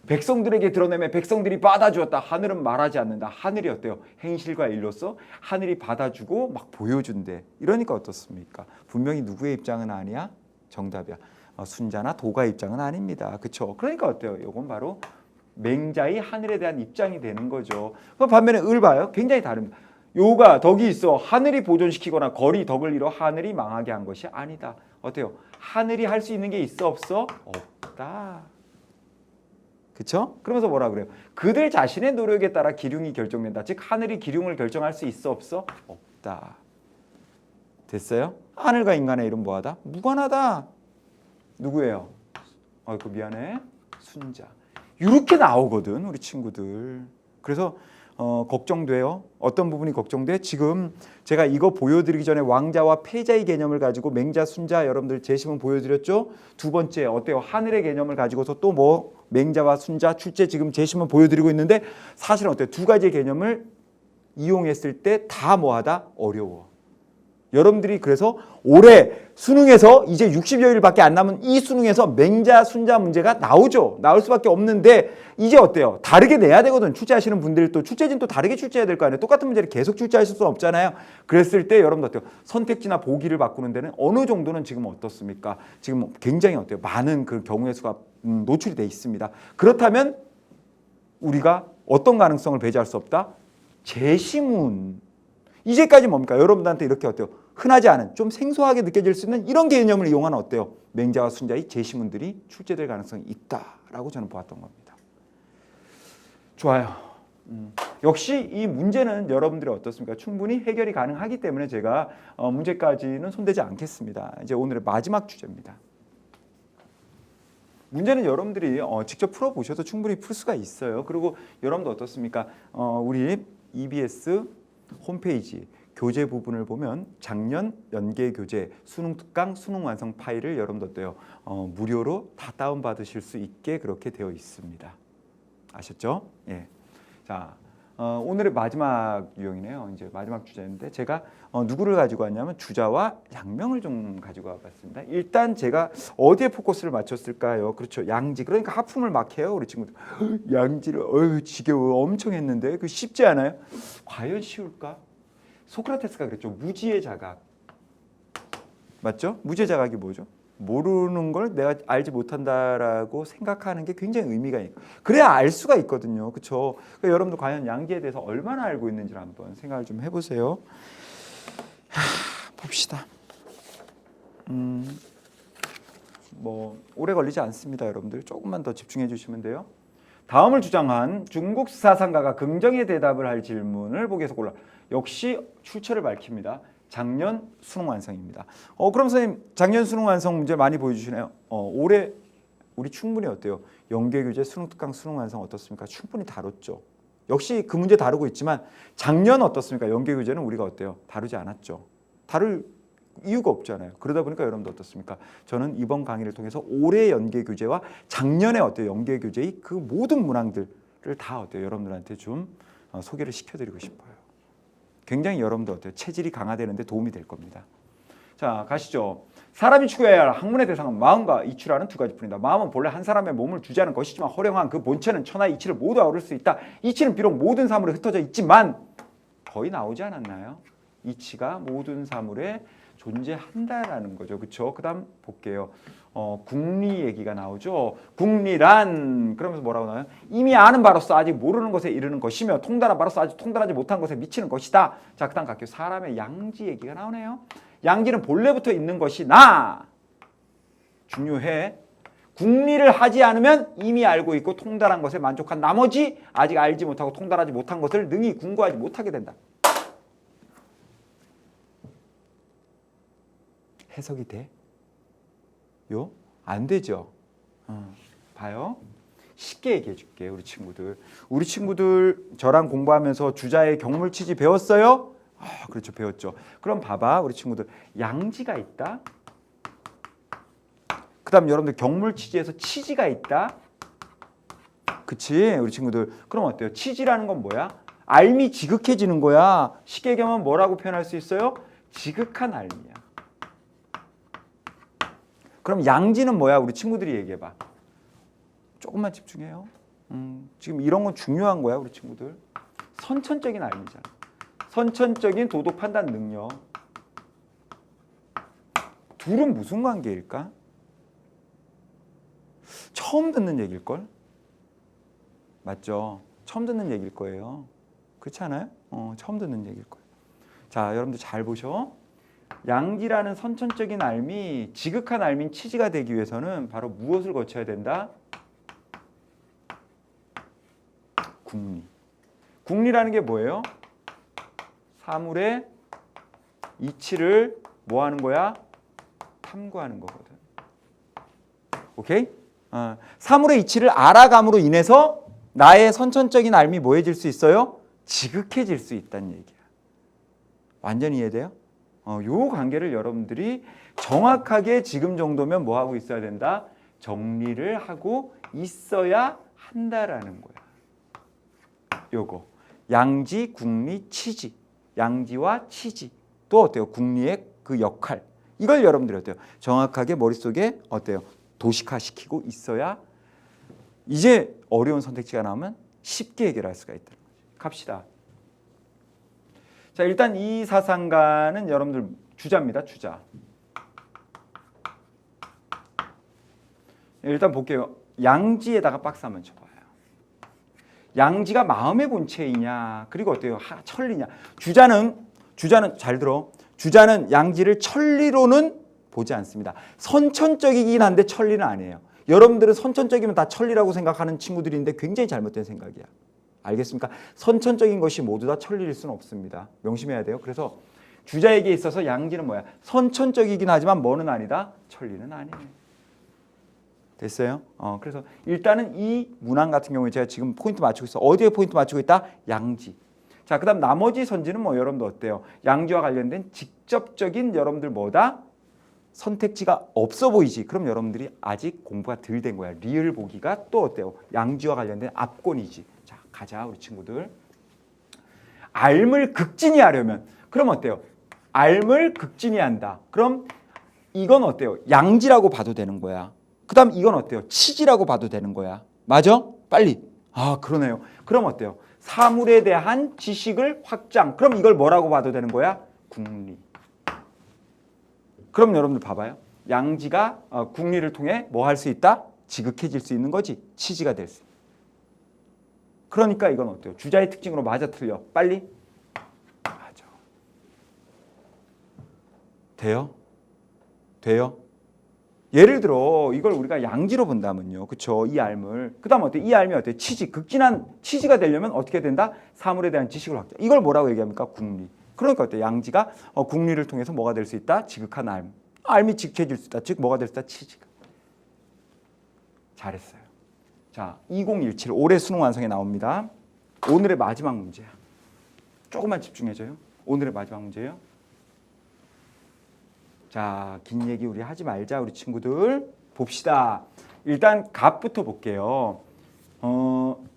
백성들에게 드러내며 백성들이 받아주었다. 하늘은 말하지 않는다. 하늘이 어때요? 행실과 일로서 하늘이 받아주고 막 보여준대. 이러니까 어떻습니까? 분명히 누구의 입장은 아니야? 정답이야. 순자나 도가의 입장은 아닙니다. 그렇죠? 그러니까 어때요? 이건 바로 맹자의 하늘에 대한 입장이 되는 거죠. 반면에 을 봐요. 굉장히 다릅니다. 요가 덕이 있어. 하늘이 보존시키거나 거리 덕을 이뤄 하늘이 망하게 한 것이 아니다. 어때요? 하늘이 할 수 있는 게 있어 없어? 없다. 그렇죠? 그러면서 뭐라 그래요? 그들 자신의 노력에 따라 기륭이 결정된다. 즉 하늘이 기륭을 결정할 수 있어 없어? 없다. 됐어요? 하늘과 인간의 일은 뭐하다? 무관하다. 누구예요? 아이고 미안해. 순자. 이렇게 나오거든 우리 친구들. 그래서 걱정돼요. 어떤 부분이 걱정돼? 지금 제가 이거 보여드리기 전에 왕자와 패자의 개념을 가지고 맹자, 순자 여러분들 제시문 보여드렸죠? 두 번째 어때요? 하늘의 개념을 가지고서 또 뭐 맹자와 순자 출제 지금 제시문 보여드리고 있는데 사실은 어때요? 두 가지의 개념을 이용했을 때 다 뭐하다? 어려워. 여러분들이 그래서 올해 수능에서 이제 60여일밖에 안 남은 이 수능에서 맹자, 순자 문제가 나오죠. 나올 수밖에 없는데 이제 어때요? 다르게 내야 되거든. 출제하시는 분들이 또 출제진 또 다르게 출제해야 될 거 아니에요. 똑같은 문제를 계속 출제하실 수 없잖아요. 그랬을 때 여러분들 어때요? 선택지나 보기를 바꾸는 데는 어느 정도는 지금 어떻습니까? 지금 굉장히 어때요? 많은 그 경우의 수가 노출이 돼 있습니다. 그렇다면 우리가 어떤 가능성을 배제할 수 없다? 제시문. 이제까지 뭡니까? 여러분들한테 이렇게 어때요? 흔하지 않은 좀 생소하게 느껴질 수 있는 이런 개념을 이용하는 어때요? 맹자와 순자의 제시문들이 출제될 가능성이 있다라고 저는 보았던 겁니다. 좋아요. 역시 이 문제는 여러분들이 어떻습니까? 충분히 해결이 가능하기 때문에 제가 문제까지는 손대지 않겠습니다. 이제 오늘의 마지막 주제입니다. 문제는 여러분들이 직접 풀어보셔도 충분히 풀 수가 있어요. 그리고 여러분도 어떻습니까? 우리 EBS 홈페이지 교재 부분을 보면 작년 연계 교재 수능 특강 수능 완성 파일을 여러분들 어때요? 무료로 다 다운받으실 수 있게 그렇게 되어 있습니다. 아셨죠? 예. 자, 오늘의 마지막 유형이네요. 이제 마지막 주제인데 제가 누구를 가지고 왔냐면 주자와 양명을 좀 가지고 와봤습니다. 일단 제가 어디에 포커스를 맞췄을까요? 그렇죠. 양지. 그러니까 하품을 막 해요. 우리 친구들. 양지를 지겨워 엄청 했는데 그 쉽지 않아요? 과연 쉬울까? 소크라테스가 그랬죠. 무지의 자각. 맞죠? 무지의 자각이 뭐죠? 모르는 걸 내가 알지 못한다라고 생각하는 게 굉장히 의미가 있고 그래야 알 수가 있거든요. 그렇죠? 그러니까 여러분도 과연 양지에 대해서 얼마나 알고 있는지를 한번 생각을 좀 해보세요. 봅시다. 뭐 오래 걸리지 않습니다. 여러분들 조금만 더 집중해 주시면 돼요. 다음을 주장한 중국 수사상가가 긍정의 대답을 할 질문을 보기에서 골라. 역시 출처를 밝힙니다. 작년 수능 완성입니다. 그럼 선생님 작년 수능 완성 문제 많이 보여주시네요. 올해 우리 충분히 어때요? 연계교재, 수능특강, 수능완성 어떻습니까? 충분히 다뤘죠. 역시 그 문제 다루고 있지만 작년 어떻습니까? 연계교재는 우리가 어때요? 다루지 않았죠. 다룰 이유가 없잖아요. 그러다 보니까 여러분들 어떻습니까? 저는 이번 강의를 통해서 올해 연계교재와 작년에 어때요? 연계교재의 그 모든 문항들을 다 어때요? 여러분들한테 좀 소개를 시켜드리고 싶어요. 굉장히 여러분들 어때요? 체질이 강화되는데 도움이 될 겁니다. 자, 가시죠. 사람이 추구해야 할 학문의 대상은 마음과 이치라는 두 가지뿐이다. 마음은 본래 한 사람의 몸을 주재하는 것이지만 허령한 그 본체는 천하의 이치를 모두 아우를 수 있다. 이치는 비록 모든 사물에 흩어져 있지만 거의 나오지 않았나요? 이치가 모든 사물에 존재한다라는 거죠. 그렇죠? 그다음 볼게요. 국리 얘기가 나오죠. 국리란 그러면서 뭐라고 나와요? 이미 아는 바로서 아직 모르는 것에 이르는 것이며 통달한 바로서 아직 통달하지 못한 것에 미치는 것이다. 자, 그다음 갈게요. 사람의 양지 얘기가 나오네요. 양지는 본래부터 있는 것이나 중요해. 국리를 하지 않으면 이미 알고 있고 통달한 것에 만족한 나머지 아직 알지 못하고 통달하지 못한 것을 능히 궁구하지 못하게 된다. 해석이 돼? 요? 안 되죠. 봐요. 쉽게 얘기해 줄게요. 우리 친구들 저랑 공부하면서 주자의 경물 취지 배웠어요? 그렇죠. 배웠죠. 그럼 봐봐. 우리 친구들 양지가 있다. 그 다음 여러분들 경물 취지에서 치지가 있다. 그치? 우리 친구들. 그럼 어때요? 치지라는 건 뭐야? 알미 지극해지는 거야. 쉽게 얘기하면 뭐라고 표현할 수 있어요? 지극한 알미야. 그럼 양지는 뭐야? 우리 친구들이 얘기해봐. 조금만 집중해요. 지금 이런 건 중요한 거야. 우리 친구들. 선천적인 알미잖아. 선천적인 도덕 판단 능력. 둘은 무슨 관계일까? 처음 듣는 얘기일걸? 맞죠? 처음 듣는 얘기일 거예요. 그렇지 않아요? 처음 듣는 얘기일 거예요. 자, 여러분들 잘 보셔. 양지라는 선천적인 알미, 지극한 알미인 치지가 되기 위해서는 바로 무엇을 거쳐야 된다? 국리. 국리라는 게 뭐예요? 사물의 이치를 뭐 하는 거야? 탐구하는 거거든. 오케이? 사물의 이치를 알아감으로 인해서 나의 선천적인 알미 뭐해질 수 있어요? 지극해질 수 있다는 얘기야. 완전히 이해돼요? 요 관계를 여러분들이 정확하게 지금 정도면 뭐 하고 있어야 된다? 정리를 하고 있어야 한다라는 거야. 요거. 양지, 국리, 치지. 양지와 치지. 또 어때요? 국리의 그 역할. 이걸 여러분들이 어때요? 정확하게 머릿속에 어때요? 도식화시키고 있어야 이제 어려운 선택지가 나오면 쉽게 해결할 수가 있다는 거죠. 갑시다. 자, 일단 이 사상가는 여러분들 주자입니다. 주자. 일단 볼게요. 양지에다가 박스 한번 쳐봐요. 양지가 마음의 본체이냐, 그리고 어때요? 천리냐. 주자는 잘 들어. 주자는 양지를 천리로는 보지 않습니다. 선천적이긴 한데 천리는 아니에요. 여러분들은 선천적이면 다 천리라고 생각하는 친구들인데 굉장히 잘못된 생각이야. 알겠습니까? 선천적인 것이 모두 다 천리일 수는 없습니다. 명심해야 돼요. 그래서 주자에게 있어서 양지는 뭐야? 선천적이긴 하지만 뭐는 아니다? 천리는 아니에요. 됐어요? 그래서 일단은 이 문항 같은 경우에 제가 지금 포인트 맞추고 있어. 어디에 포인트 맞추고 있다? 양지. 자, 그다음 나머지 선지는 뭐 여러분들 어때요? 양지와 관련된 직접적인 여러분들 뭐다? 선택지가 없어 보이지. 그럼 여러분들이 아직 공부가 덜 된 거야. 리을 보기가 또 어때요? 양지와 관련된 압권이지. 자, 가자 우리 친구들. 알을 극진히 하려면 그럼 어때요? 알을 극진히 한다. 그럼 이건 어때요? 양지라고 봐도 되는 거야. 그다음 이건 어때요? 치지라고 봐도 되는 거야. 맞아? 빨리. 그러네요. 그럼 어때요? 사물에 대한 지식을 확장. 그럼 이걸 뭐라고 봐도 되는 거야? 국리. 그럼 여러분들 봐봐요. 양지가 국리를 통해 뭐 할 수 있다? 지극해질 수 있는 거지. 치지가 될 수 있다. 그러니까 이건 어때요? 주자의 특징으로 맞아 틀려. 빨리. 맞아. 돼요? 돼요? 예를 들어 이걸 우리가 양지로 본다면요. 그렇죠? 이 알물. 그다음 어때? 이 알미 어때? 치지. 극진한 치지가 되려면 어떻게 된다? 사물에 대한 지식을 확장. 이걸 뭐라고 얘기합니까? 국리. 그러니까 어때? 양지가 국리를 통해서 뭐가 될 수 있다? 지극한 알미. 알미 지극해질 수 있다. 즉 뭐가 될 수 있다? 치지가. 잘했어요. 자, 2017 올해 수능 완성에 나옵니다. 오늘의 마지막 문제야. 조금만 집중해줘요. 오늘의 마지막 문제예요. 자, 긴 얘기 우리 하지 말자 우리 친구들. 봅시다. 일단 갑부터 볼게요.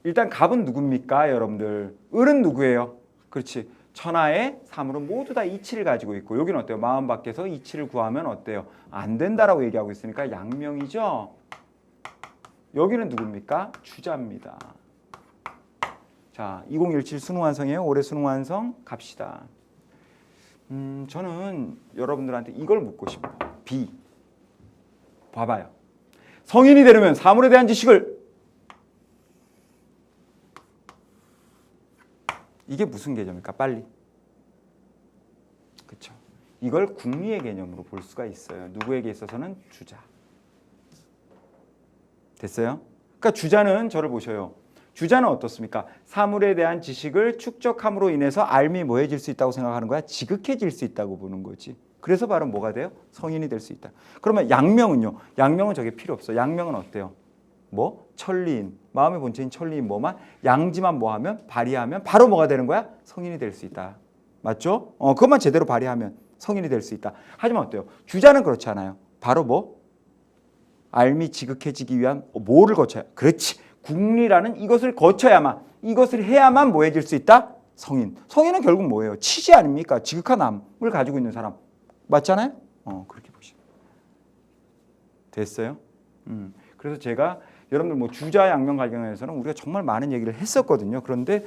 일단 갑은 누굽니까 여러분들? 을은 누구예요? 그렇지. 천하의 사물은 모두 다 이치를 가지고 있고 여기는 어때요? 마음 밖에서 이치를 구하면 어때요? 안 된다라고 얘기하고 있으니까 양명이죠. 여기는 누굽니까? 주자입니다. 자, 2017 수능 완성이에요. 올해 수능 완성 갑시다. 저는 여러분들한테 이걸 묻고 싶어요. B. 봐봐요. 성인이 되려면 사물에 대한 지식을 이게 무슨 개념일까? 빨리. 그렇죠. 이걸 궁리의 개념으로 볼 수가 있어요. 누구에게 있어서는 주자. 됐어요? 그러니까 주자는 저를 보셔요. 주자는 어떻습니까? 사물에 대한 지식을 축적함으로 인해서 알미 뭐해질 수 있다고 생각하는 거야? 지극해질 수 있다고 보는 거지. 그래서 바로 뭐가 돼요? 성인이 될 수 있다. 그러면 양명은요? 양명은 저게 필요 없어. 양명은 어때요? 뭐? 천리인. 마음의 본체인 천리인 뭐만? 양지만 뭐하면? 발휘하면 바로 뭐가 되는 거야? 성인이 될 수 있다. 맞죠? 그것만 제대로 발휘하면 성인이 될 수 있다. 하지만 어때요? 주자는 그렇지 않아요. 바로 뭐? 알미 지극해지기 위한 뭐를 거쳐야? 그렇지. 궁리라는 이것을 거쳐야만, 이것을 해야만 뭐해질 수 있다? 성인. 성인은 결국 뭐예요? 치지 아닙니까? 지극한 암을 가지고 있는 사람. 맞잖아요? 그렇게 보시면 됐어요? 그래서 제가 여러분들 뭐 주자 양명 관련해서는 우리가 정말 많은 얘기를 했었거든요. 그런데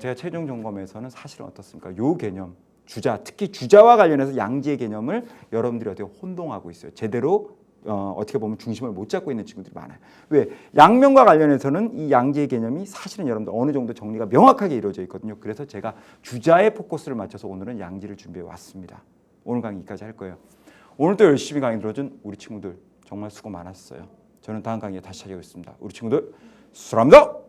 제가 최종 점검에서는 사실은 어떻습니까? 요 개념 주자, 특히 주자와 관련해서 양지의 개념을 여러분들이 어떻게 혼동하고 있어요. 제대로 어떻게 보면 중심을 못 잡고 있는 친구들이 많아요. 왜? 양명과 관련해서는 이 양지의 개념이 사실은 여러분들 어느 정도 정리가 명확하게 이루어져 있거든요. 그래서 제가 주자에 포커스를 맞춰서 오늘은 양지를 준비해 왔습니다. 오늘 강의 여기까지 할 거예요. 오늘도 열심히 강의 들어준 우리 친구들 정말 수고 많았어요. 저는 다음 강의에 다시 찾아오겠습니다. 우리 친구들 수고합니다.